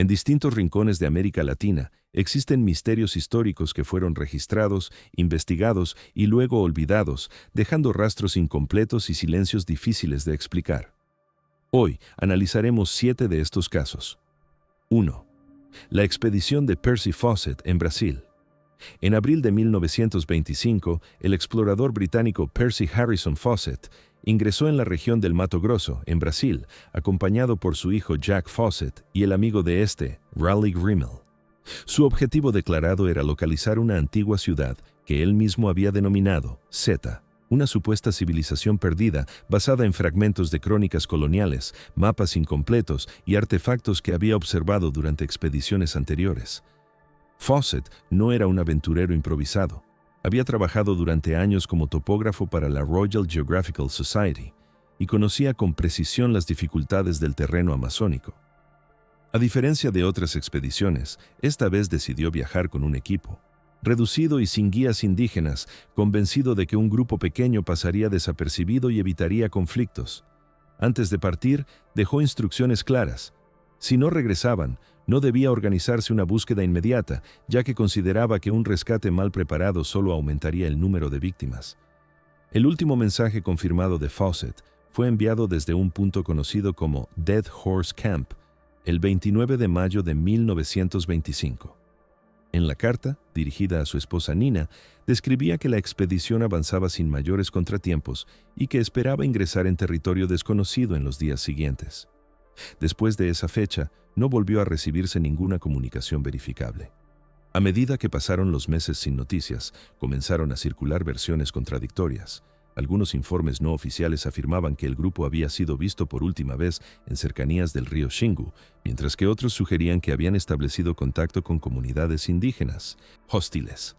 En distintos rincones de América Latina existen misterios históricos que fueron registrados, investigados y luego olvidados, dejando rastros incompletos y silencios difíciles de explicar. Hoy analizaremos 7 de estos casos. 1. La expedición de Percy Fawcett en Brasil. En abril de 1925, el explorador británico Percy Harrison Fawcett ingresó en la región del Mato Grosso, en Brasil, acompañado por su hijo Jack Fawcett y el amigo de este, Raleigh Rimmel. Su objetivo declarado era localizar una antigua ciudad que él mismo había denominado Zeta, una supuesta civilización perdida basada en fragmentos de crónicas coloniales, mapas incompletos y artefactos que había observado durante expediciones anteriores. Fawcett no era un aventurero improvisado. Había trabajado durante años como topógrafo para la Royal Geographical Society y conocía con precisión las dificultades del terreno amazónico. A diferencia de otras expediciones, esta vez decidió viajar con un equipo, reducido y sin guías indígenas, convencido de que un grupo pequeño pasaría desapercibido y evitaría conflictos. Antes de partir, dejó instrucciones claras. Si no regresaban, no debía organizarse una búsqueda inmediata, ya que consideraba que un rescate mal preparado solo aumentaría el número de víctimas. El último mensaje confirmado de Fawcett fue enviado desde un punto conocido como Dead Horse Camp, el 29 de mayo de 1925. En la carta, dirigida a su esposa Nina, describía que la expedición avanzaba sin mayores contratiempos y que esperaba ingresar en territorio desconocido en los días siguientes. Después de esa fecha, no volvió a recibirse ninguna comunicación verificable. A medida que pasaron los meses sin noticias, comenzaron a circular versiones contradictorias. Algunos informes no oficiales afirmaban que el grupo había sido visto por última vez en cercanías del río Xingu, mientras que otros sugerían que habían establecido contacto con comunidades indígenas hostiles.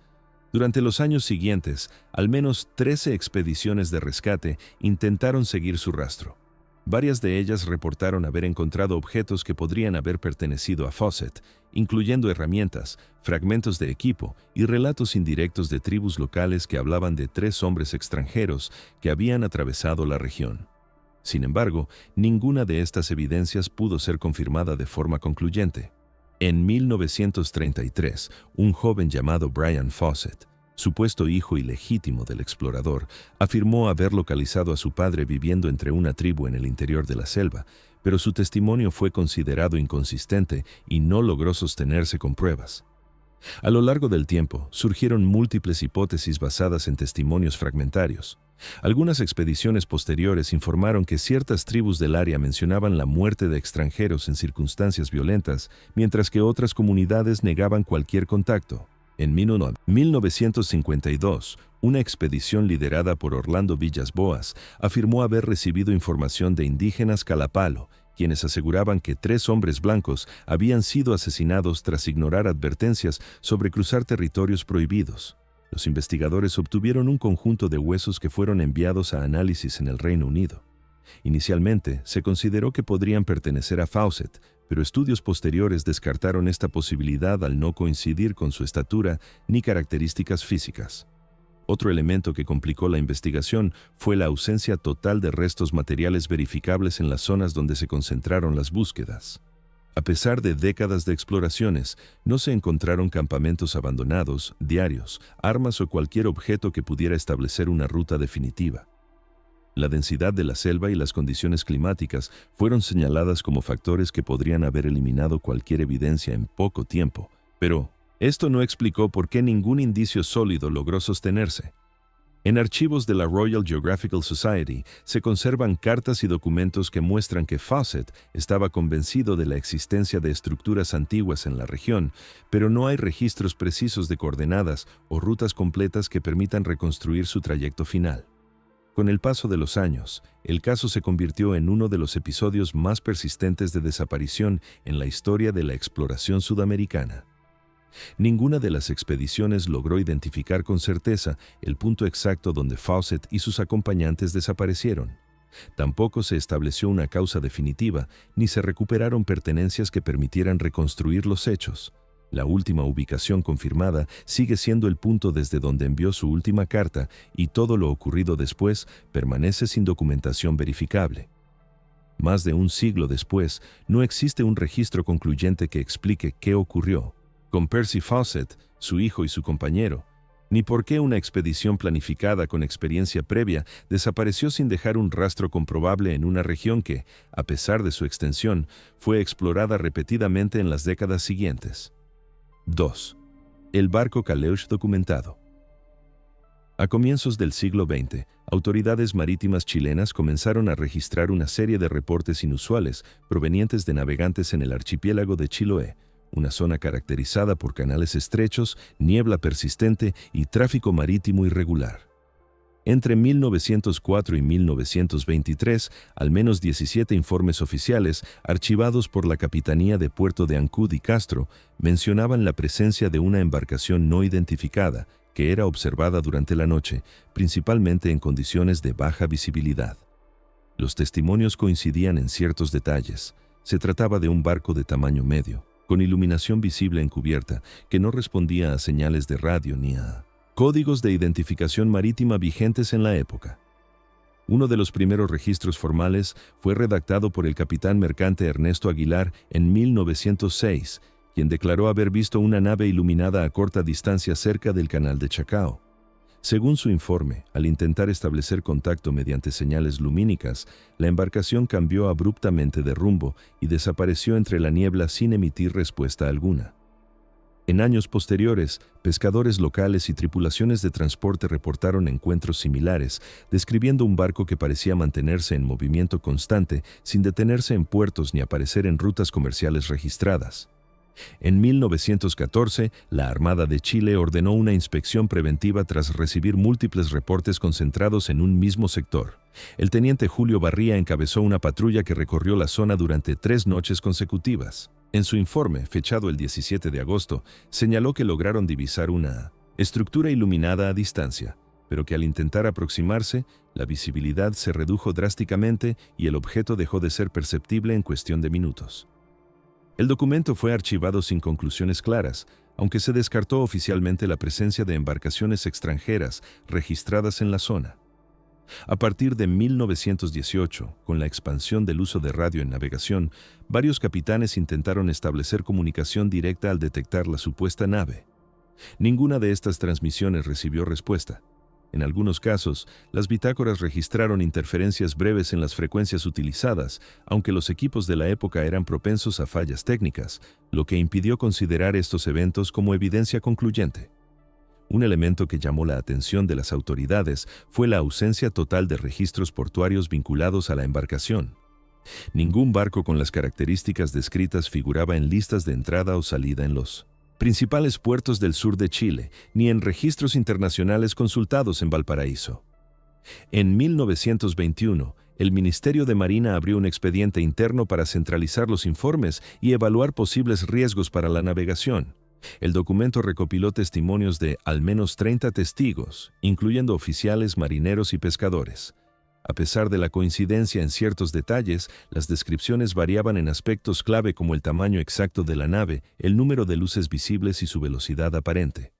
Durante los años siguientes, al menos 13 expediciones de rescate intentaron seguir su rastro. Varias de ellas reportaron haber encontrado objetos que podrían haber pertenecido a Fawcett, incluyendo herramientas, fragmentos de equipo y relatos indirectos de tribus locales que hablaban de 3 hombres extranjeros que habían atravesado la región. Sin embargo, ninguna de estas evidencias pudo ser confirmada de forma concluyente. En 1933, un joven llamado Brian Fawcett, supuesto hijo ilegítimo del explorador, afirmó haber localizado a su padre viviendo entre una tribu en el interior de la selva, pero su testimonio fue considerado inconsistente y no logró sostenerse con pruebas. A lo largo del tiempo, surgieron múltiples hipótesis basadas en testimonios fragmentarios. Algunas expediciones posteriores informaron que ciertas tribus del área mencionaban la muerte de extranjeros en circunstancias violentas, mientras que otras comunidades negaban cualquier contacto. En 1952, una expedición liderada por Orlando Villas Boas afirmó haber recibido información de indígenas Kalapalo, quienes aseguraban que 3 hombres blancos habían sido asesinados tras ignorar advertencias sobre cruzar territorios prohibidos. Los investigadores obtuvieron un conjunto de huesos que fueron enviados a análisis en el Reino Unido. Inicialmente, se consideró que podrían pertenecer a Fawcett, pero estudios posteriores descartaron esta posibilidad al no coincidir con su estatura ni características físicas. Otro elemento que complicó la investigación fue la ausencia total de restos materiales verificables en las zonas donde se concentraron las búsquedas. A pesar de décadas de exploraciones, no se encontraron campamentos abandonados, diarios, armas o cualquier objeto que pudiera establecer una ruta definitiva. La densidad de la selva y las condiciones climáticas fueron señaladas como factores que podrían haber eliminado cualquier evidencia en poco tiempo, pero esto no explicó por qué ningún indicio sólido logró sostenerse. En archivos de la Royal Geographical Society se conservan cartas y documentos que muestran que Fawcett estaba convencido de la existencia de estructuras antiguas en la región, pero no hay registros precisos de coordenadas o rutas completas que permitan reconstruir su trayecto final. Con el paso de los años, el caso se convirtió en uno de los episodios más persistentes de desaparición en la historia de la exploración sudamericana. Ninguna de las expediciones logró identificar con certeza el punto exacto donde Fawcett y sus acompañantes desaparecieron. Tampoco se estableció una causa definitiva, ni se recuperaron pertenencias que permitieran reconstruir los hechos. La última ubicación confirmada sigue siendo el punto desde donde envió su última carta y todo lo ocurrido después permanece sin documentación verificable. Más de un siglo después, no existe un registro concluyente que explique qué ocurrió con Percy Fawcett, su hijo y su compañero, ni por qué una expedición planificada con experiencia previa desapareció sin dejar un rastro comprobable en una región que, a pesar de su extensión, fue explorada repetidamente en las décadas siguientes. 2. El barco Caleuche documentado. A comienzos del siglo XX, autoridades marítimas chilenas comenzaron a registrar una serie de reportes inusuales provenientes de navegantes en el archipiélago de Chiloé, una zona caracterizada por canales estrechos, niebla persistente y tráfico marítimo irregular. Entre 1904 y 1923, al menos 17 informes oficiales, archivados por la Capitanía de Puerto de Ancud y Castro, mencionaban la presencia de una embarcación no identificada, que era observada durante la noche, principalmente en condiciones de baja visibilidad. Los testimonios coincidían en ciertos detalles. Se trataba de un barco de tamaño medio, con iluminación visible en cubierta, que no respondía a señales de radio ni a códigos de identificación marítima vigentes en la época. Uno de los primeros registros formales fue redactado por el capitán mercante Ernesto Aguilar en 1906, quien declaró haber visto una nave iluminada a corta distancia cerca del canal de Chacao. Según su informe, al intentar establecer contacto mediante señales lumínicas, la embarcación cambió abruptamente de rumbo y desapareció entre la niebla sin emitir respuesta alguna. En años posteriores, pescadores locales y tripulaciones de transporte reportaron encuentros similares, describiendo un barco que parecía mantenerse en movimiento constante sin detenerse en puertos ni aparecer en rutas comerciales registradas. En 1914, la Armada de Chile ordenó una inspección preventiva tras recibir múltiples reportes concentrados en un mismo sector. El teniente Julio Barría encabezó una patrulla que recorrió la zona durante 3 noches consecutivas. En su informe, fechado el 17 de agosto, señaló que lograron divisar una estructura iluminada a distancia, pero que al intentar aproximarse, la visibilidad se redujo drásticamente y el objeto dejó de ser perceptible en cuestión de minutos. El documento fue archivado sin conclusiones claras, aunque se descartó oficialmente la presencia de embarcaciones extranjeras registradas en la zona. A partir de 1918, con la expansión del uso de radio en navegación, varios capitanes intentaron establecer comunicación directa al detectar la supuesta nave. Ninguna de estas transmisiones recibió respuesta. En algunos casos, las bitácoras registraron interferencias breves en las frecuencias utilizadas, aunque los equipos de la época eran propensos a fallas técnicas, lo que impidió considerar estos eventos como evidencia concluyente. Un elemento que llamó la atención de las autoridades fue la ausencia total de registros portuarios vinculados a la embarcación. Ningún barco con las características descritas figuraba en listas de entrada o salida en los principales puertos del sur de Chile, ni en registros internacionales consultados en Valparaíso. En 1921, el Ministerio de Marina abrió un expediente interno para centralizar los informes y evaluar posibles riesgos para la navegación. El documento recopiló testimonios de al menos 30 testigos, incluyendo oficiales, marineros y pescadores. A pesar de la coincidencia en ciertos detalles, las descripciones variaban en aspectos clave como el tamaño exacto de la nave, el número de luces visibles y su velocidad aparente.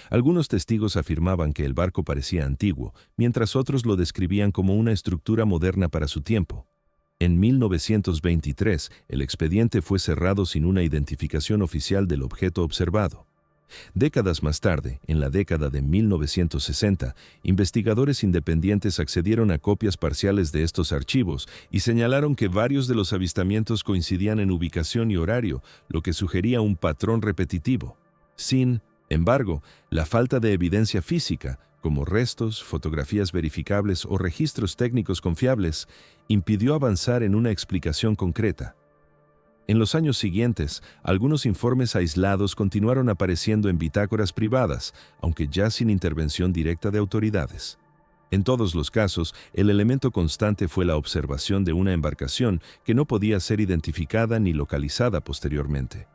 Algunos testigos afirmaban que el barco parecía antiguo, mientras otros lo describían como una estructura moderna para su tiempo. En 1923, el expediente fue cerrado sin una identificación oficial del objeto observado. Décadas más tarde, en la década de 1960, investigadores independientes accedieron a copias parciales de estos archivos y señalaron que varios de los avistamientos coincidían en ubicación y horario, lo que sugería un patrón repetitivo. Sin embargo, la falta de evidencia física, como restos, fotografías verificables o registros técnicos confiables, impidió avanzar en una explicación concreta. En los años siguientes, algunos informes aislados continuaron apareciendo en bitácoras privadas, aunque ya sin intervención directa de autoridades. En todos los casos, el elemento constante fue la observación de una embarcación que no podía ser identificada ni localizada posteriormente.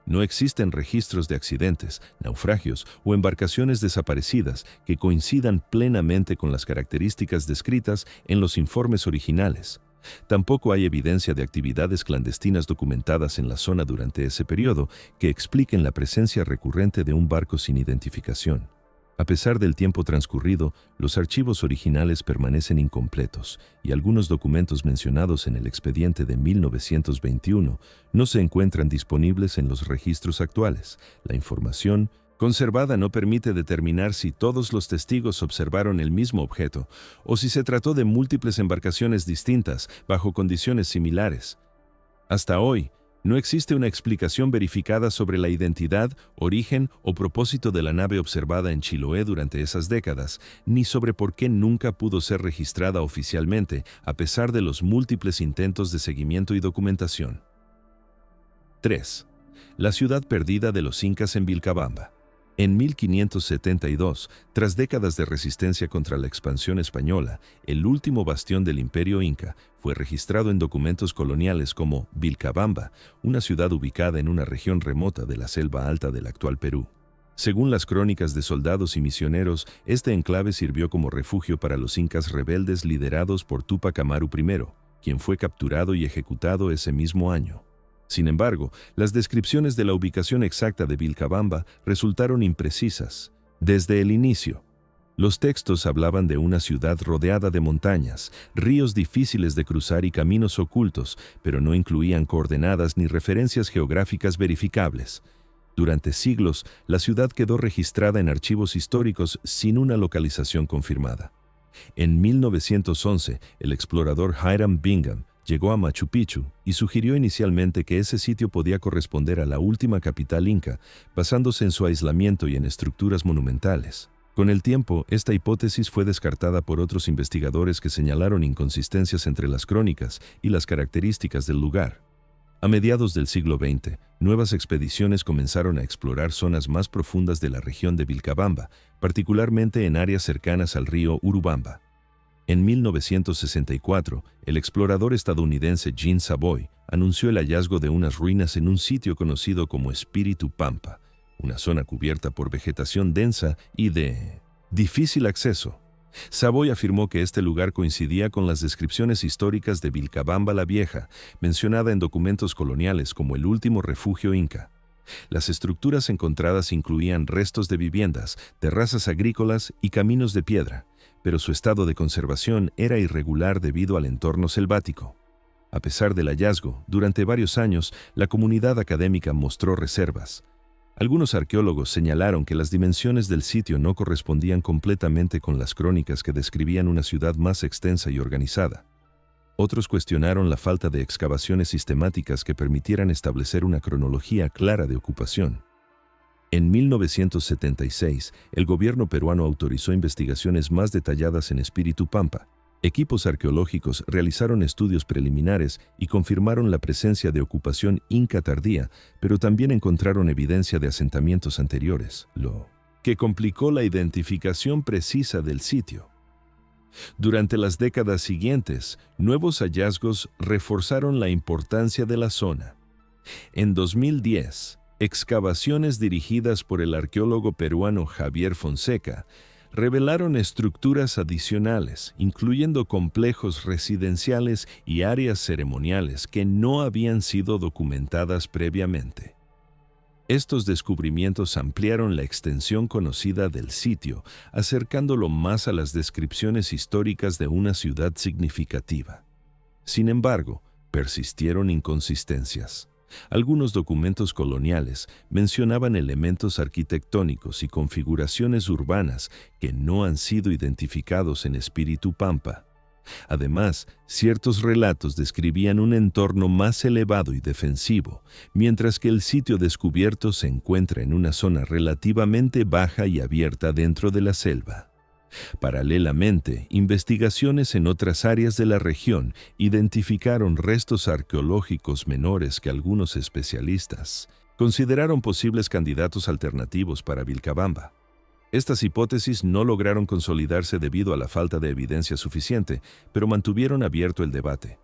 No existen registros de accidentes, naufragios o embarcaciones desaparecidas que coincidan plenamente con las características descritas en los informes originales. Tampoco hay evidencia de actividades clandestinas documentadas en la zona durante ese periodo que expliquen la presencia recurrente de un barco sin identificación. A pesar del tiempo transcurrido, los archivos originales permanecen incompletos y algunos documentos mencionados en el expediente de 1921 no se encuentran disponibles en los registros actuales. La información conservada no permite determinar si todos los testigos observaron el mismo objeto o si se trató de múltiples embarcaciones distintas bajo condiciones similares. Hasta hoy, no existe una explicación verificada sobre la identidad, origen o propósito de la nave observada en Chiloé durante esas décadas, ni sobre por qué nunca pudo ser registrada oficialmente, a pesar de los múltiples intentos de seguimiento y documentación. 3. La ciudad perdida de los incas en Vilcabamba. En 1572, tras décadas de resistencia contra la expansión española, el último bastión del Imperio Inca fue registrado en documentos coloniales como Vilcabamba, una ciudad ubicada en una región remota de la selva alta del actual Perú. Según las crónicas de soldados y misioneros, este enclave sirvió como refugio para los incas rebeldes liderados por Túpac Amaru I, quien fue capturado y ejecutado ese mismo año. Sin embargo, las descripciones de la ubicación exacta de Vilcabamba resultaron imprecisas. Desde el inicio, los textos hablaban de una ciudad rodeada de montañas, ríos difíciles de cruzar y caminos ocultos, pero no incluían coordenadas ni referencias geográficas verificables. Durante siglos, la ciudad quedó registrada en archivos históricos sin una localización confirmada. En 1911, el explorador Hiram Bingham llegó a Machu Picchu y sugirió inicialmente que ese sitio podía corresponder a la última capital inca, basándose en su aislamiento y en estructuras monumentales. Con el tiempo, esta hipótesis fue descartada por otros investigadores que señalaron inconsistencias entre las crónicas y las características del lugar. A mediados del siglo XX, nuevas expediciones comenzaron a explorar zonas más profundas de la región de Vilcabamba, particularmente en áreas cercanas al río Urubamba. En 1964, el explorador estadounidense Jean Savoy anunció el hallazgo de unas ruinas en un sitio conocido como Espíritu Pampa, una zona cubierta por vegetación densa y de difícil acceso. Savoy afirmó que este lugar coincidía con las descripciones históricas de Vilcabamba la Vieja, mencionada en documentos coloniales como el último refugio inca. Las estructuras encontradas incluían restos de viviendas, terrazas agrícolas y caminos de piedra, pero su estado de conservación era irregular debido al entorno selvático. A pesar del hallazgo, durante varios años, la comunidad académica mostró reservas. Algunos arqueólogos señalaron que las dimensiones del sitio no correspondían completamente con las crónicas que describían una ciudad más extensa y organizada. Otros cuestionaron la falta de excavaciones sistemáticas que permitieran establecer una cronología clara de ocupación. En 1976, el gobierno peruano autorizó investigaciones más detalladas en Espíritu Pampa. Equipos arqueológicos realizaron estudios preliminares y confirmaron la presencia de ocupación inca tardía, pero también encontraron evidencia de asentamientos anteriores, lo que complicó la identificación precisa del sitio. Durante las décadas siguientes, nuevos hallazgos reforzaron la importancia de la zona. En 2010, excavaciones dirigidas por el arqueólogo peruano Javier Fonseca revelaron estructuras adicionales, incluyendo complejos residenciales y áreas ceremoniales que no habían sido documentadas previamente. Estos descubrimientos ampliaron la extensión conocida del sitio, acercándolo más a las descripciones históricas de una ciudad significativa. Sin embargo, persistieron inconsistencias. Algunos documentos coloniales mencionaban elementos arquitectónicos y configuraciones urbanas que no han sido identificados en Espíritu Pampa. Además, ciertos relatos describían un entorno más elevado y defensivo, mientras que el sitio descubierto se encuentra en una zona relativamente baja y abierta dentro de la selva. Paralelamente, investigaciones en otras áreas de la región identificaron restos arqueológicos menores que algunos especialistas consideraron posibles candidatos alternativos para Vilcabamba. Estas hipótesis no lograron consolidarse debido a la falta de evidencia suficiente, pero mantuvieron abierto el debate.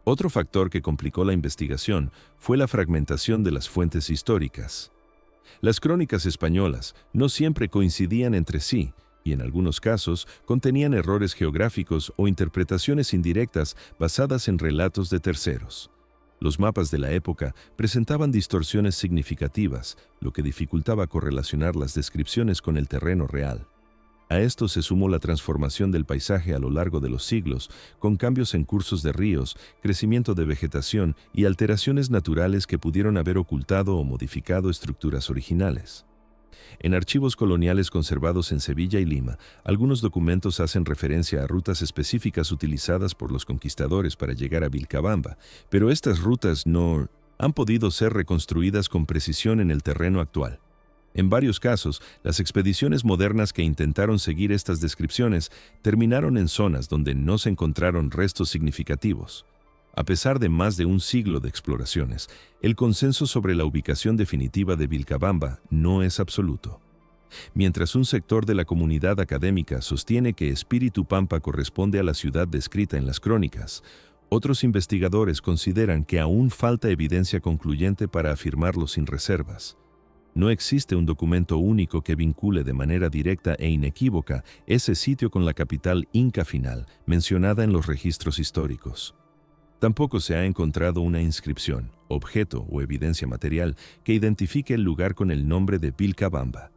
Otro factor que complicó la investigación fue la fragmentación de las fuentes históricas. Las crónicas españolas no siempre coincidían entre sí, y en algunos casos contenían errores geográficos o interpretaciones indirectas basadas en relatos de terceros. Los mapas de la época presentaban distorsiones significativas, lo que dificultaba correlacionar las descripciones con el terreno real. A esto se sumó la transformación del paisaje a lo largo de los siglos, con cambios en cursos de ríos, crecimiento de vegetación y alteraciones naturales que pudieron haber ocultado o modificado estructuras originales. En archivos coloniales conservados en Sevilla y Lima, algunos documentos hacen referencia a rutas específicas utilizadas por los conquistadores para llegar a Vilcabamba, pero estas rutas no han podido ser reconstruidas con precisión en el terreno actual. En varios casos, las expediciones modernas que intentaron seguir estas descripciones terminaron en zonas donde no se encontraron restos significativos. A pesar de más de un siglo de exploraciones, el consenso sobre la ubicación definitiva de Vilcabamba no es absoluto. Mientras un sector de la comunidad académica sostiene que Espíritu Pampa corresponde a la ciudad descrita en las crónicas, otros investigadores consideran que aún falta evidencia concluyente para afirmarlo sin reservas. No existe un documento único que vincule de manera directa e inequívoca ese sitio con la capital inca final, mencionada en los registros históricos. Tampoco se ha encontrado una inscripción, objeto o evidencia material que identifique el lugar con el nombre de Vilcabamba.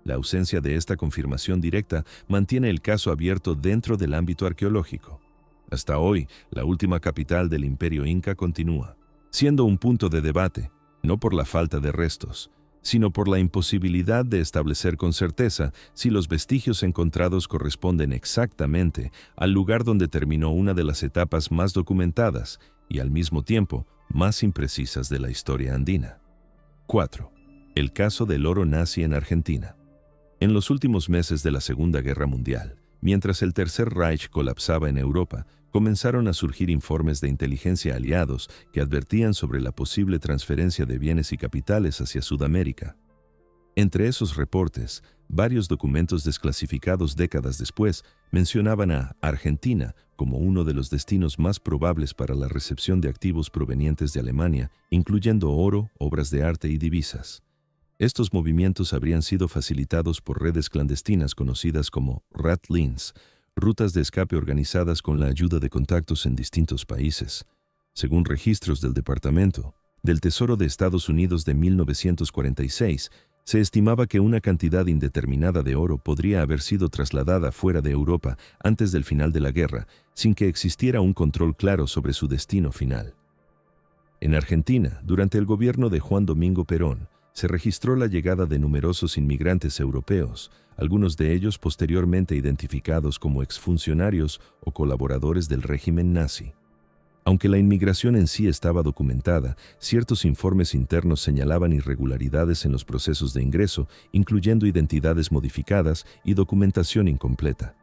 La ausencia de esta confirmación directa mantiene el caso abierto dentro del ámbito arqueológico. Hasta hoy, la última capital del Imperio Inca continúa siendo un punto de debate, no por la falta de restos, sino por la imposibilidad de establecer con certeza si los vestigios encontrados corresponden exactamente al lugar donde terminó una de las etapas más documentadas y al mismo tiempo más imprecisas de la historia andina. 4. El caso del oro nazi en Argentina. En los últimos meses de la Segunda Guerra Mundial, mientras el Tercer Reich colapsaba en Europa, comenzaron a surgir informes de inteligencia aliados que advertían sobre la posible transferencia de bienes y capitales hacia Sudamérica. Entre esos reportes, varios documentos desclasificados décadas después mencionaban a Argentina como uno de los destinos más probables para la recepción de activos provenientes de Alemania, incluyendo oro, obras de arte y divisas. Estos movimientos habrían sido facilitados por redes clandestinas conocidas como Rat-Lins, rutas de escape organizadas con la ayuda de contactos en distintos países. Según registros del Departamento del Tesoro de Estados Unidos de 1946, se estimaba que una cantidad indeterminada de oro podría haber sido trasladada fuera de Europa antes del final de la guerra, sin que existiera un control claro sobre su destino final. En Argentina, durante el gobierno de Juan Domingo Perón, se registró la llegada de numerosos inmigrantes europeos, algunos de ellos posteriormente identificados como exfuncionarios o colaboradores del régimen nazi. Aunque la inmigración en sí estaba documentada, ciertos informes internos señalaban irregularidades en los procesos de ingreso, incluyendo identidades modificadas y documentación incompleta.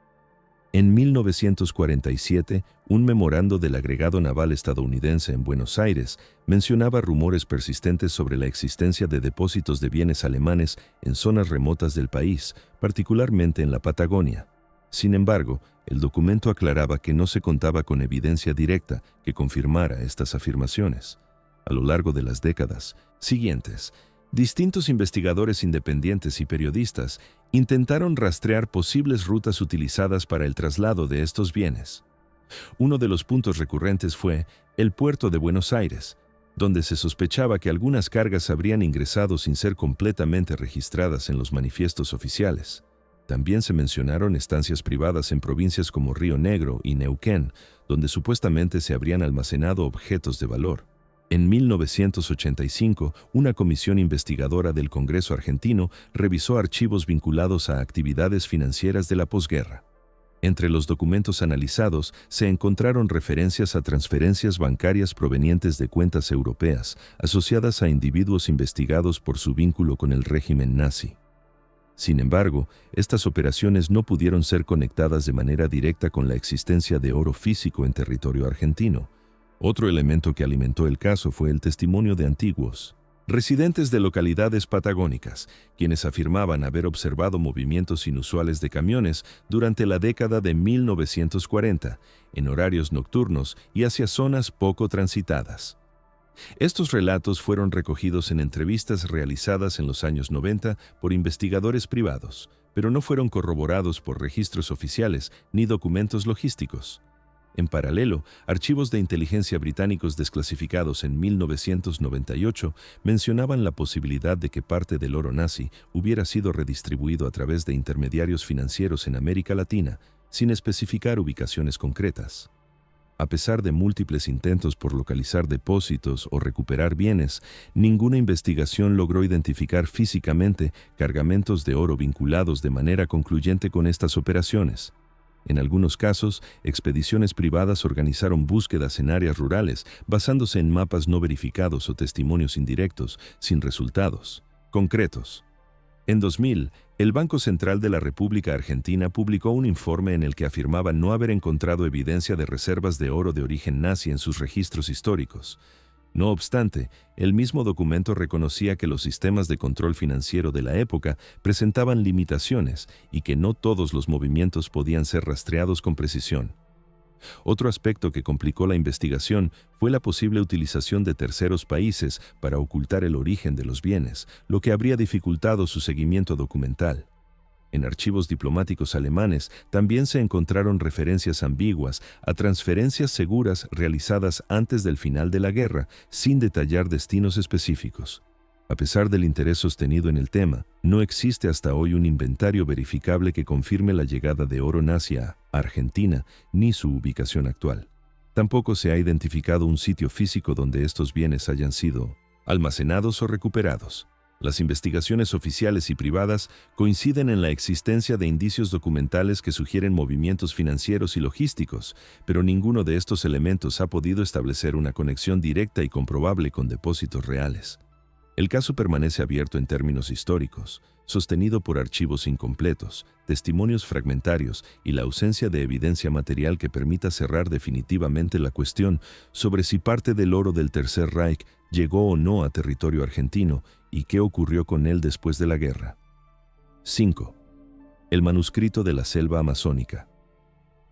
En 1947, un memorando del agregado naval estadounidense en Buenos Aires mencionaba rumores persistentes sobre la existencia de depósitos de bienes alemanes en zonas remotas del país, particularmente en la Patagonia. Sin embargo, el documento aclaraba que no se contaba con evidencia directa que confirmara estas afirmaciones. A lo largo de las décadas siguientes, distintos investigadores independientes y periodistas intentaron rastrear posibles rutas utilizadas para el traslado de estos bienes. Uno de los puntos recurrentes fue el puerto de Buenos Aires, donde se sospechaba que algunas cargas habrían ingresado sin ser completamente registradas en los manifiestos oficiales. También se mencionaron estancias privadas en provincias como Río Negro y Neuquén, donde supuestamente se habrían almacenado objetos de valor. En 1985, una comisión investigadora del Congreso argentino revisó archivos vinculados a actividades financieras de la posguerra. Entre los documentos analizados se encontraron referencias a transferencias bancarias provenientes de cuentas europeas asociadas a individuos investigados por su vínculo con el régimen nazi. Sin embargo, estas operaciones no pudieron ser conectadas de manera directa con la existencia de oro físico en territorio argentino. Otro elemento que alimentó el caso fue el testimonio de antiguos residentes de localidades patagónicas, quienes afirmaban haber observado movimientos inusuales de camiones durante la década de 1940, en horarios nocturnos y hacia zonas poco transitadas. Estos relatos fueron recogidos en entrevistas realizadas en los años 90 por investigadores privados, pero no fueron corroborados por registros oficiales ni documentos logísticos. En paralelo, archivos de inteligencia británicos desclasificados en 1998 mencionaban la posibilidad de que parte del oro nazi hubiera sido redistribuido a través de intermediarios financieros en América Latina, sin especificar ubicaciones concretas. A pesar de múltiples intentos por localizar depósitos o recuperar bienes, ninguna investigación logró identificar físicamente cargamentos de oro vinculados de manera concluyente con estas operaciones. En algunos casos, expediciones privadas organizaron búsquedas en áreas rurales basándose en mapas no verificados o testimonios indirectos, sin resultados concretos. En 2000, el Banco Central de la República Argentina publicó un informe en el que afirmaba no haber encontrado evidencia de reservas de oro de origen nazi en sus registros históricos. No obstante, el mismo documento reconocía que los sistemas de control financiero de la época presentaban limitaciones y que no todos los movimientos podían ser rastreados con precisión. Otro aspecto que complicó la investigación fue la posible utilización de terceros países para ocultar el origen de los bienes, lo que habría dificultado su seguimiento documental. En archivos diplomáticos alemanes también se encontraron referencias ambiguas a transferencias seguras realizadas antes del final de la guerra, sin detallar destinos específicos. A pesar del interés sostenido en el tema, no existe hasta hoy un inventario verificable que confirme la llegada de oro nazi a Argentina ni su ubicación actual. Tampoco se ha identificado un sitio físico donde estos bienes hayan sido almacenados o recuperados. Las investigaciones oficiales y privadas coinciden en la existencia de indicios documentales que sugieren movimientos financieros y logísticos, pero ninguno de estos elementos ha podido establecer una conexión directa y comprobable con depósitos reales. El caso permanece abierto en términos históricos, sostenido por archivos incompletos, testimonios fragmentarios y la ausencia de evidencia material que permita cerrar definitivamente la cuestión sobre si parte del oro del Tercer Reich llegó o no a territorio argentino y qué ocurrió con él después de la guerra. 5. El manuscrito de la selva amazónica.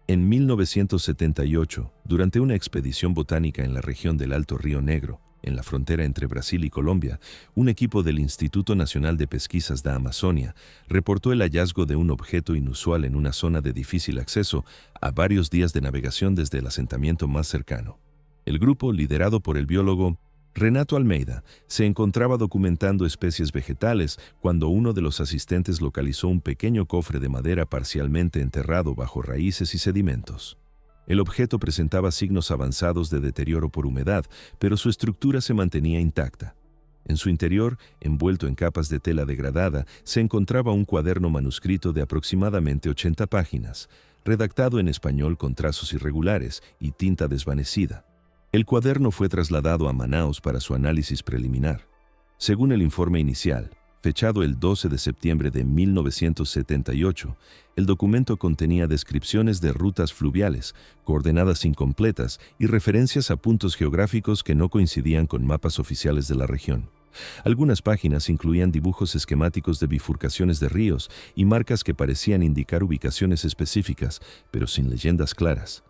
En 1978, durante una expedición botánica en la región del Alto Río Negro, en la frontera entre Brasil y Colombia, un equipo del Instituto Nacional de Pesquisas da Amazonia reportó el hallazgo de un objeto inusual en una zona de difícil acceso a varios días de navegación desde el asentamiento más cercano. El grupo, liderado por el biólogo Renato Almeida, se encontraba documentando especies vegetales cuando uno de los asistentes localizó un pequeño cofre de madera parcialmente enterrado bajo raíces y sedimentos. El objeto presentaba signos avanzados de deterioro por humedad, pero su estructura se mantenía intacta. En su interior, envuelto en capas de tela degradada, se encontraba un cuaderno manuscrito de aproximadamente 80 páginas, redactado en español con trazos irregulares y tinta desvanecida. El cuaderno fue trasladado a Manaos para su análisis preliminar. Según el informe inicial, fechado el 12 de septiembre de 1978, el documento contenía descripciones de rutas fluviales, coordenadas incompletas y referencias a puntos geográficos que no coincidían con mapas oficiales de la región. Algunas páginas incluían dibujos esquemáticos de bifurcaciones de ríos y marcas que parecían indicar ubicaciones específicas, pero sin leyendas claras.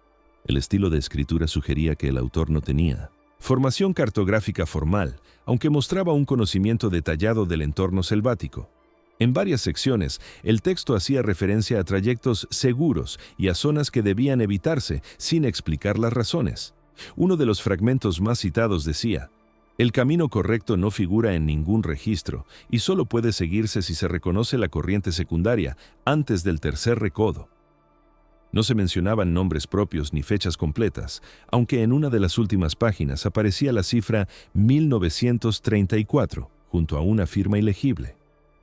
El estilo de escritura sugería que el autor no tenía formación cartográfica formal, aunque mostraba un conocimiento detallado del entorno selvático. En varias secciones, el texto hacía referencia a trayectos seguros y a zonas que debían evitarse, sin explicar las razones. Uno de los fragmentos más citados decía: "El camino correcto no figura en ningún registro y solo puede seguirse si se reconoce la corriente secundaria antes del tercer recodo". No se mencionaban nombres propios ni fechas completas, aunque en una de las últimas páginas aparecía la cifra 1934, junto a una firma ilegible.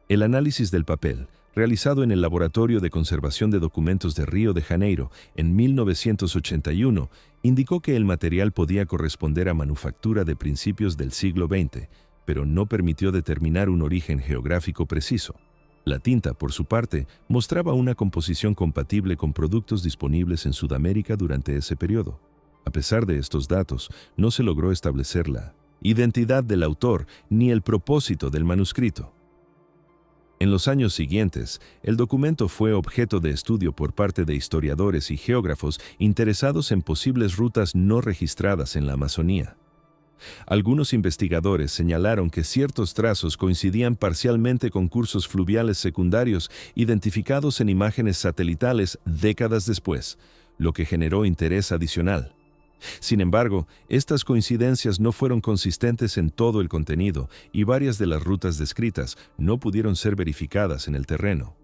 El análisis del papel, realizado en el Laboratorio de Conservación de Documentos de Río de Janeiro en 1981, indicó que el material podía corresponder a manufactura de principios del siglo XX, pero no permitió determinar un origen geográfico preciso. La tinta, por su parte, mostraba una composición compatible con productos disponibles en Sudamérica durante ese periodo. A pesar de estos datos, no se logró establecer la identidad del autor ni el propósito del manuscrito. En los años siguientes, el documento fue objeto de estudio por parte de historiadores y geógrafos interesados en posibles rutas no registradas en la Amazonía. Algunos investigadores señalaron que ciertos trazos coincidían parcialmente con cursos fluviales secundarios identificados en imágenes satelitales décadas después. lo que generó interés adicional. Sin embargo, estas coincidencias no fueron consistentes en todo el contenido y varias de las rutas descritas no pudieron ser verificadas en el terreno.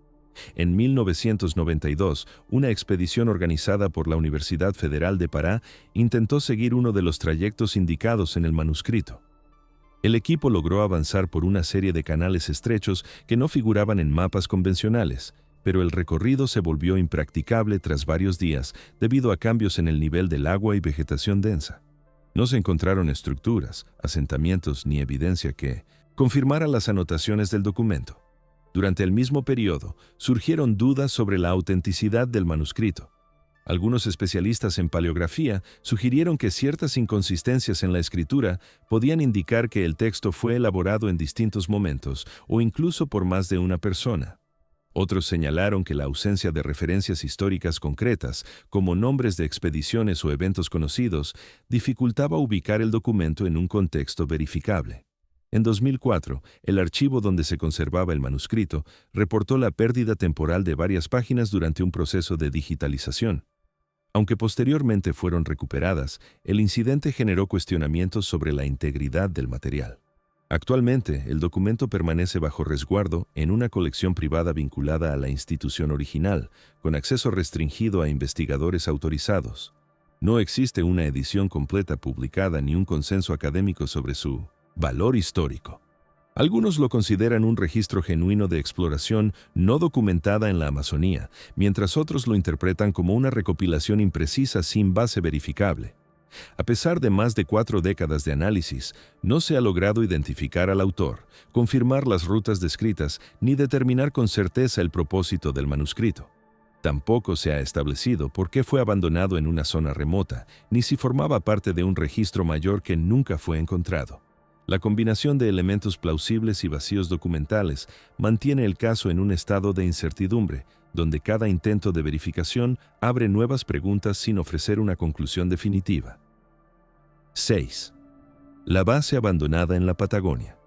En 1992, una expedición organizada por la Universidad Federal de Pará intentó seguir uno de los trayectos indicados en el manuscrito. El equipo logró avanzar por una serie de canales estrechos que no figuraban en mapas convencionales, pero el recorrido se volvió impracticable tras varios días debido a cambios en el nivel del agua y vegetación densa. No se encontraron estructuras, asentamientos ni evidencia que confirmara las anotaciones del documento. Durante el mismo periodo, surgieron dudas sobre la autenticidad del manuscrito. Algunos especialistas en paleografía sugirieron que ciertas inconsistencias en la escritura podían indicar que el texto fue elaborado en distintos momentos o incluso por más de una persona. Otros señalaron que la ausencia de referencias históricas concretas, como nombres de expediciones o eventos conocidos, dificultaba ubicar el documento en un contexto verificable. En 2004, el archivo donde se conservaba el manuscrito reportó la pérdida temporal de varias páginas durante un proceso de digitalización. Aunque posteriormente fueron recuperadas, el incidente generó cuestionamientos sobre la integridad del material. Actualmente, el documento permanece bajo resguardo en una colección privada vinculada a la institución original, con acceso restringido a investigadores autorizados. No existe una edición completa publicada ni un consenso académico sobre su valor histórico. Algunos lo consideran un registro genuino de exploración no documentada en la Amazonía, mientras otros lo interpretan como una recopilación imprecisa sin base verificable. A pesar de más de 4 décadas de análisis, no se ha logrado identificar al autor, confirmar las rutas descritas ni determinar con certeza el propósito del manuscrito. Tampoco se ha establecido por qué fue abandonado en una zona remota, ni si formaba parte de un registro mayor que nunca fue encontrado. La combinación de elementos plausibles y vacíos documentales mantiene el caso en un estado de incertidumbre, donde cada intento de verificación abre nuevas preguntas sin ofrecer una conclusión definitiva. 6. La base abandonada en la Patagonia.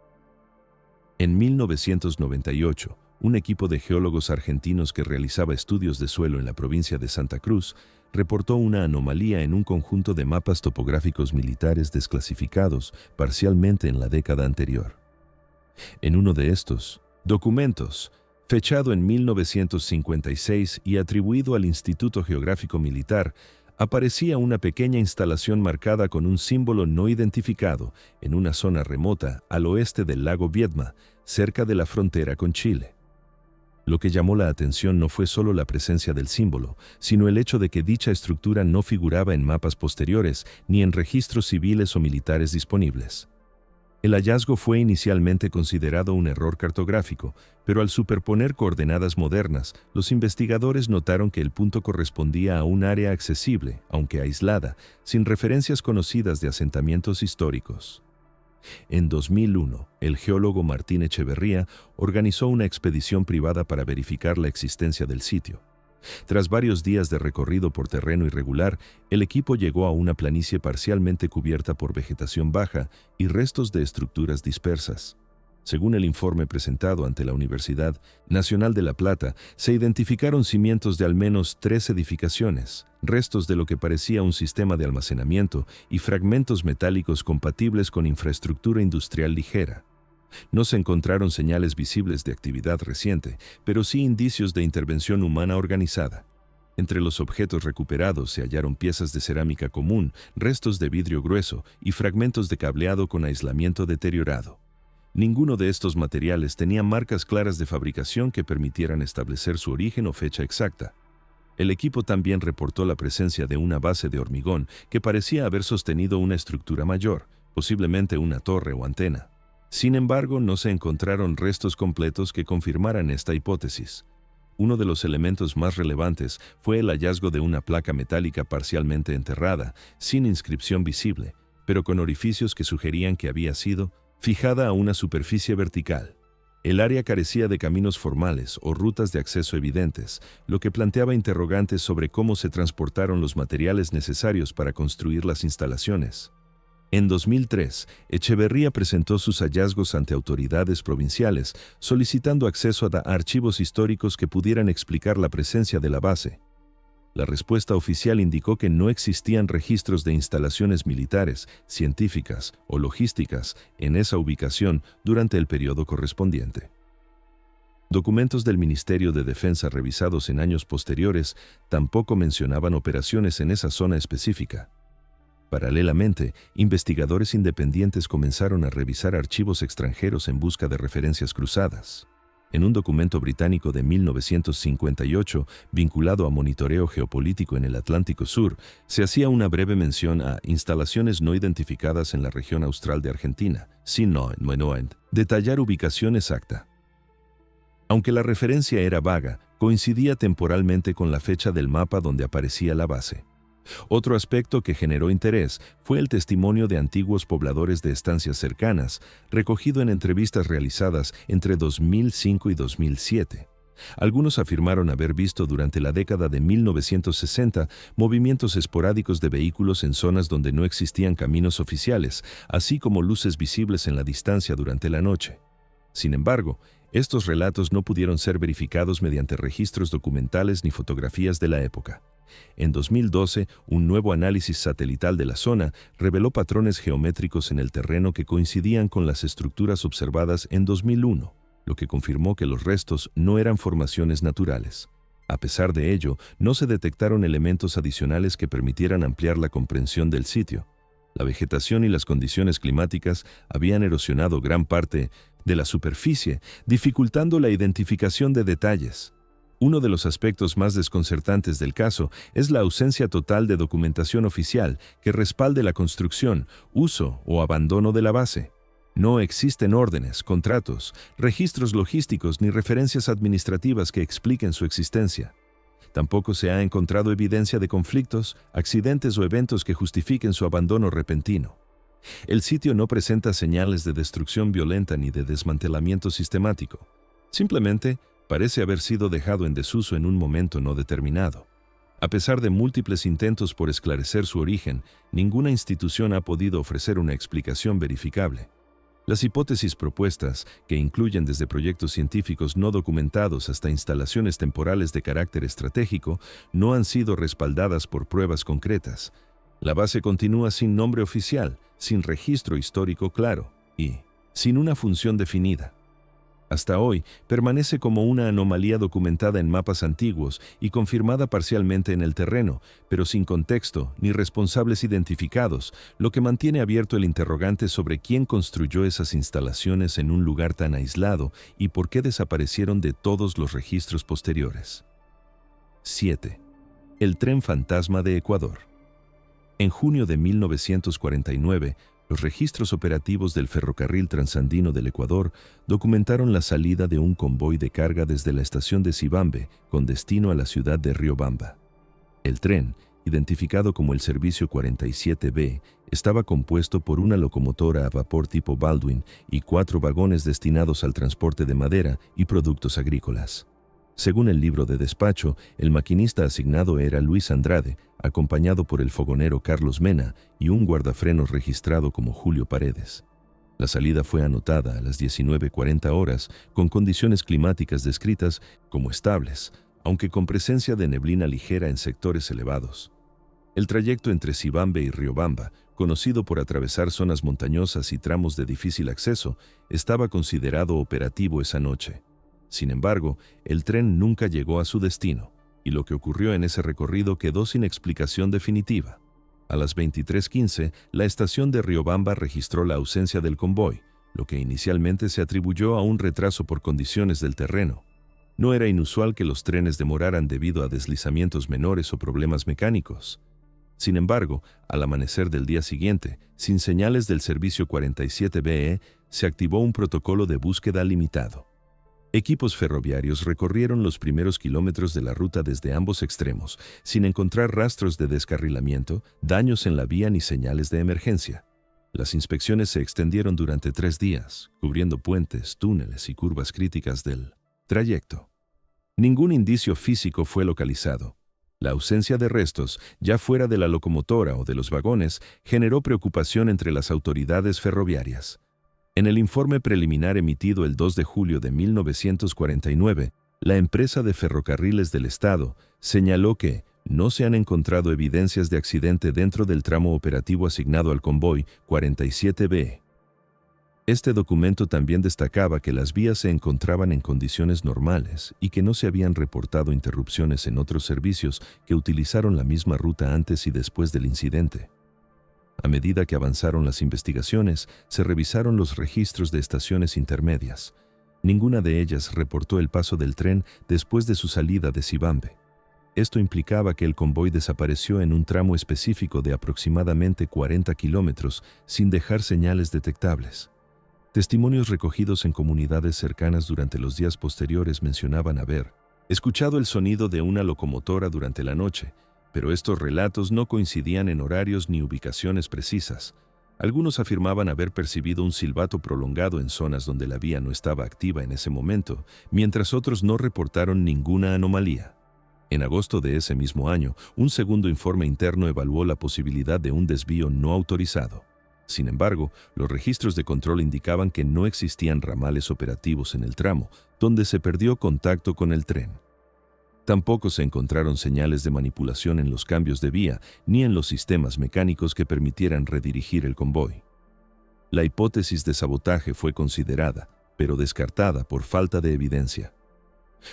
En 1998, un equipo de geólogos argentinos que realizaba estudios de suelo en la provincia de Santa Cruz reportó una anomalía en un conjunto de mapas topográficos militares desclasificados parcialmente en la década anterior. En uno de estos documentos, fechado en 1956 y atribuido al Instituto Geográfico Militar, aparecía una pequeña instalación marcada con un símbolo no identificado en una zona remota al oeste del lago Viedma, cerca de la frontera con Chile. Lo que llamó la atención no fue solo la presencia del símbolo, sino el hecho de que dicha estructura no figuraba en mapas posteriores ni en registros civiles o militares disponibles. El hallazgo fue inicialmente considerado un error cartográfico, pero al superponer coordenadas modernas, los investigadores notaron que el punto correspondía a un área accesible, aunque aislada, sin referencias conocidas de asentamientos históricos. En 2001, el geólogo Martín Echeverría organizó una expedición privada para verificar la existencia del sitio. Tras varios días de recorrido por terreno irregular, el equipo llegó a una planicie parcialmente cubierta por vegetación baja y restos de estructuras dispersas. Según el informe presentado ante la Universidad Nacional de La Plata, se identificaron cimientos de al menos 3 edificaciones, restos de lo que parecía un sistema de almacenamiento y fragmentos metálicos compatibles con infraestructura industrial ligera. No se encontraron señales visibles de actividad reciente, pero sí indicios de intervención humana organizada. Entre los objetos recuperados se hallaron piezas de cerámica común, restos de vidrio grueso y fragmentos de cableado con aislamiento deteriorado. Ninguno de estos materiales tenía marcas claras de fabricación que permitieran establecer su origen o fecha exacta. El equipo también reportó la presencia de una base de hormigón que parecía haber sostenido una estructura mayor, posiblemente una torre o antena. Sin embargo, no se encontraron restos completos que confirmaran esta hipótesis. Uno de los elementos más relevantes fue el hallazgo de una placa metálica parcialmente enterrada, sin inscripción visible, pero con orificios que sugerían que había sido fijada a una superficie vertical. El área carecía de caminos formales o rutas de acceso evidentes, lo que planteaba interrogantes sobre cómo se transportaron los materiales necesarios para construir las instalaciones. En 2003, Echeverría presentó sus hallazgos ante autoridades provinciales, solicitando acceso a archivos históricos que pudieran explicar la presencia de la base. La respuesta oficial indicó que no existían registros de instalaciones militares, científicas o logísticas en esa ubicación durante el periodo correspondiente. Documentos del Ministerio de Defensa revisados en años posteriores tampoco mencionaban operaciones en esa zona específica. Paralelamente, investigadores independientes comenzaron a revisar archivos extranjeros en busca de referencias cruzadas. En un documento británico de 1958, vinculado a monitoreo geopolítico en el Atlántico Sur, se hacía una breve mención a instalaciones no identificadas en la región austral de Argentina, sin detallar ubicación exacta. Aunque la referencia era vaga, coincidía temporalmente con la fecha del mapa donde aparecía la base. Otro aspecto que generó interés fue el testimonio de antiguos pobladores de estancias cercanas, recogido en entrevistas realizadas entre 2005 y 2007. Algunos afirmaron haber visto durante la década de 1960 movimientos esporádicos de vehículos en zonas donde no existían caminos oficiales, así como luces visibles en la distancia durante la noche. Sin embargo, estos relatos no pudieron ser verificados mediante registros documentales ni fotografías de la época. En 2012, un nuevo análisis satelital de la zona reveló patrones geométricos en el terreno que coincidían con las estructuras observadas en 2001, lo que confirmó que los restos no eran formaciones naturales. A pesar de ello, no se detectaron elementos adicionales que permitieran ampliar la comprensión del sitio. La vegetación y las condiciones climáticas habían erosionado gran parte de la superficie, dificultando la identificación de detalles. Uno de los aspectos más desconcertantes del caso es la ausencia total de documentación oficial que respalde la construcción, uso o abandono de la base. No existen órdenes, contratos, registros logísticos ni referencias administrativas que expliquen su existencia. Tampoco se ha encontrado evidencia de conflictos, accidentes o eventos que justifiquen su abandono repentino. El sitio no presenta señales de destrucción violenta ni de desmantelamiento sistemático. Simplemente, parece haber sido dejado en desuso en un momento no determinado. A pesar de múltiples intentos por esclarecer su origen, ninguna institución ha podido ofrecer una explicación verificable. Las hipótesis propuestas, que incluyen desde proyectos científicos no documentados hasta instalaciones temporales de carácter estratégico, no han sido respaldadas por pruebas concretas. La base continúa sin nombre oficial, sin registro histórico claro y sin una función definida. Hasta hoy, permanece como una anomalía documentada en mapas antiguos y confirmada parcialmente en el terreno, pero sin contexto ni responsables identificados, lo que mantiene abierto el interrogante sobre quién construyó esas instalaciones en un lugar tan aislado y por qué desaparecieron de todos los registros posteriores. 7. El tren fantasma de Ecuador. En junio de 1949, los registros operativos del ferrocarril transandino del Ecuador documentaron la salida de un convoy de carga desde la estación de Cibambe con destino a la ciudad de Riobamba. El tren, identificado como el Servicio 47B, estaba compuesto por una locomotora a vapor tipo Baldwin y 4 vagones destinados al transporte de madera y productos agrícolas. Según el libro de despacho, el maquinista asignado era Luis Andrade, acompañado por el fogonero Carlos Mena y un guardafrenos registrado como Julio Paredes. La salida fue anotada a las 19:40 horas, con condiciones climáticas descritas como estables, aunque con presencia de neblina ligera en sectores elevados. El trayecto entre Cibambe y Riobamba, conocido por atravesar zonas montañosas y tramos de difícil acceso, estaba considerado operativo esa noche. Sin embargo, el tren nunca llegó a su destino, y lo que ocurrió en ese recorrido quedó sin explicación definitiva. A las 23:15, la estación de Riobamba registró la ausencia del convoy, lo que inicialmente se atribuyó a un retraso por condiciones del terreno. No era inusual que los trenes demoraran debido a deslizamientos menores o problemas mecánicos. Sin embargo, al amanecer del día siguiente, sin señales del servicio 47BE, se activó un protocolo de búsqueda limitado. Equipos ferroviarios recorrieron los primeros kilómetros de la ruta desde ambos extremos, sin encontrar rastros de descarrilamiento, daños en la vía ni señales de emergencia. Las inspecciones se extendieron durante 3 días, cubriendo puentes, túneles y curvas críticas del trayecto. Ningún indicio físico fue localizado. La ausencia de restos, ya fuera de la locomotora o de los vagones, generó preocupación entre las autoridades ferroviarias. En el informe preliminar emitido el 2 de julio de 1949, la empresa de ferrocarriles del Estado señaló que, No se han encontrado evidencias de accidente dentro del tramo operativo asignado al convoy 47B. Este documento también destacaba que las vías se encontraban en condiciones normales y que no se habían reportado interrupciones en otros servicios que utilizaron la misma ruta antes y después del incidente. A medida que avanzaron las investigaciones, se revisaron los registros de estaciones intermedias. Ninguna de ellas reportó el paso del tren después de su salida de Sibambe. Esto implicaba que el convoy desapareció en un tramo específico de aproximadamente 40 kilómetros sin dejar señales detectables. Testimonios recogidos en comunidades cercanas durante los días posteriores mencionaban haber escuchado el sonido de una locomotora durante la noche, pero estos relatos no coincidían en horarios ni ubicaciones precisas. Algunos afirmaban haber percibido un silbato prolongado en zonas donde la vía no estaba activa en ese momento, mientras otros no reportaron ninguna anomalía. En agosto de ese mismo año, un segundo informe interno evaluó la posibilidad de un desvío no autorizado. Sin embargo, los registros de control indicaban que no existían ramales operativos en el tramo, donde se perdió contacto con el tren. Tampoco se encontraron señales de manipulación en los cambios de vía ni en los sistemas mecánicos que permitieran redirigir el convoy. La hipótesis de sabotaje fue considerada, pero descartada por falta de evidencia.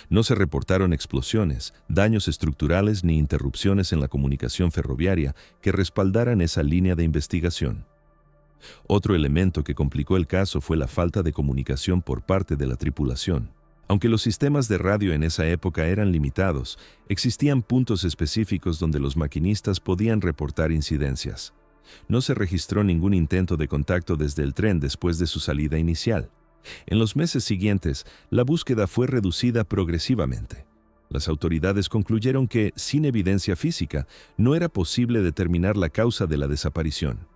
No se reportaron explosiones, daños estructurales ni interrupciones en la comunicación ferroviaria que respaldaran esa línea de investigación. Otro elemento que complicó el caso fue la falta de comunicación por parte de la tripulación. Aunque los sistemas de radio en esa época eran limitados, existían puntos específicos donde los maquinistas podían reportar incidencias. No se registró ningún intento de contacto desde el tren después de su salida inicial. En los meses siguientes, la búsqueda fue reducida progresivamente. Las autoridades concluyeron que, sin evidencia física, no era posible determinar la causa de la desaparición.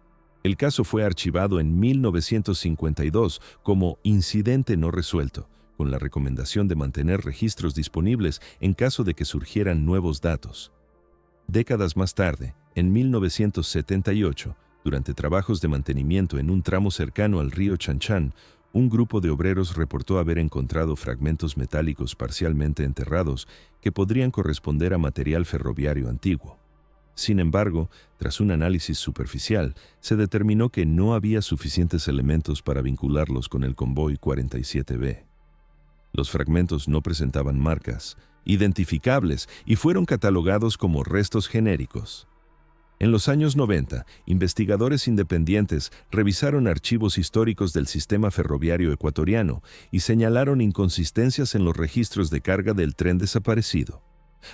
El caso fue archivado en 1952 como incidente no resuelto, con la recomendación de mantener registros disponibles en caso de que surgieran nuevos datos. Décadas más tarde, en 1978, durante trabajos de mantenimiento en un tramo cercano al río Chanchan, un grupo de obreros reportó haber encontrado fragmentos metálicos parcialmente enterrados que podrían corresponder a material ferroviario antiguo. Sin embargo, tras un análisis superficial, se determinó que no había suficientes elementos para vincularlos con el convoy 47B. Los fragmentos no presentaban marcas identificables y fueron catalogados como restos genéricos. En los años 90, investigadores independientes revisaron archivos históricos del sistema ferroviario ecuatoriano y señalaron inconsistencias en los registros de carga del tren desaparecido.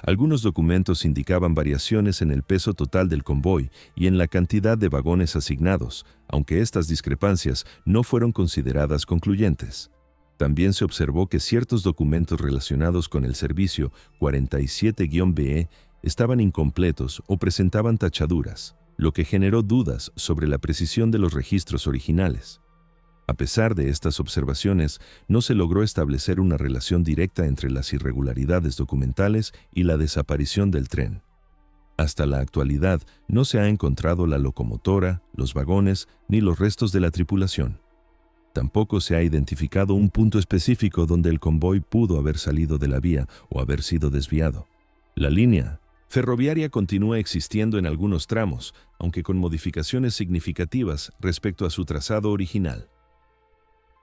Algunos documentos indicaban variaciones en el peso total del convoy y en la cantidad de vagones asignados, aunque estas discrepancias no fueron consideradas concluyentes. También se observó que ciertos documentos relacionados con el servicio 47-BE estaban incompletos o presentaban tachaduras, lo que generó dudas sobre la precisión de los registros originales. A pesar de estas observaciones, no se logró establecer una relación directa entre las irregularidades documentales y la desaparición del tren. Hasta la actualidad, no se ha encontrado la locomotora, los vagones ni los restos de la tripulación. Tampoco se ha identificado un punto específico donde el convoy pudo haber salido de la vía o haber sido desviado. La línea ferroviaria continúa existiendo en algunos tramos, aunque con modificaciones significativas respecto a su trazado original.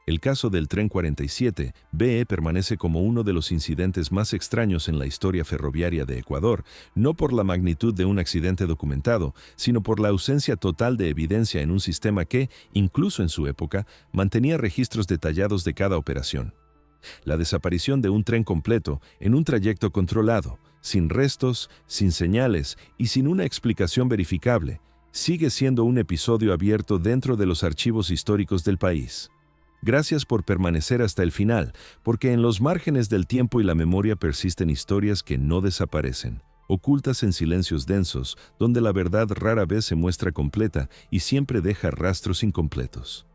El caso del tren 47-BE permanece como uno de los incidentes más extraños en la historia ferroviaria de Ecuador, no por la magnitud de un accidente documentado, sino por la ausencia total de evidencia en un sistema que, incluso en su época, mantenía registros detallados de cada operación. La desaparición de un tren completo en un trayecto controlado, sin restos, sin señales y sin una explicación verificable, sigue siendo un episodio abierto dentro de los archivos históricos del país. Gracias por permanecer hasta el final, porque en los márgenes del tiempo y la memoria persisten historias que no desaparecen, ocultas en silencios densos, donde la verdad rara vez se muestra completa y siempre deja rastros incompletos.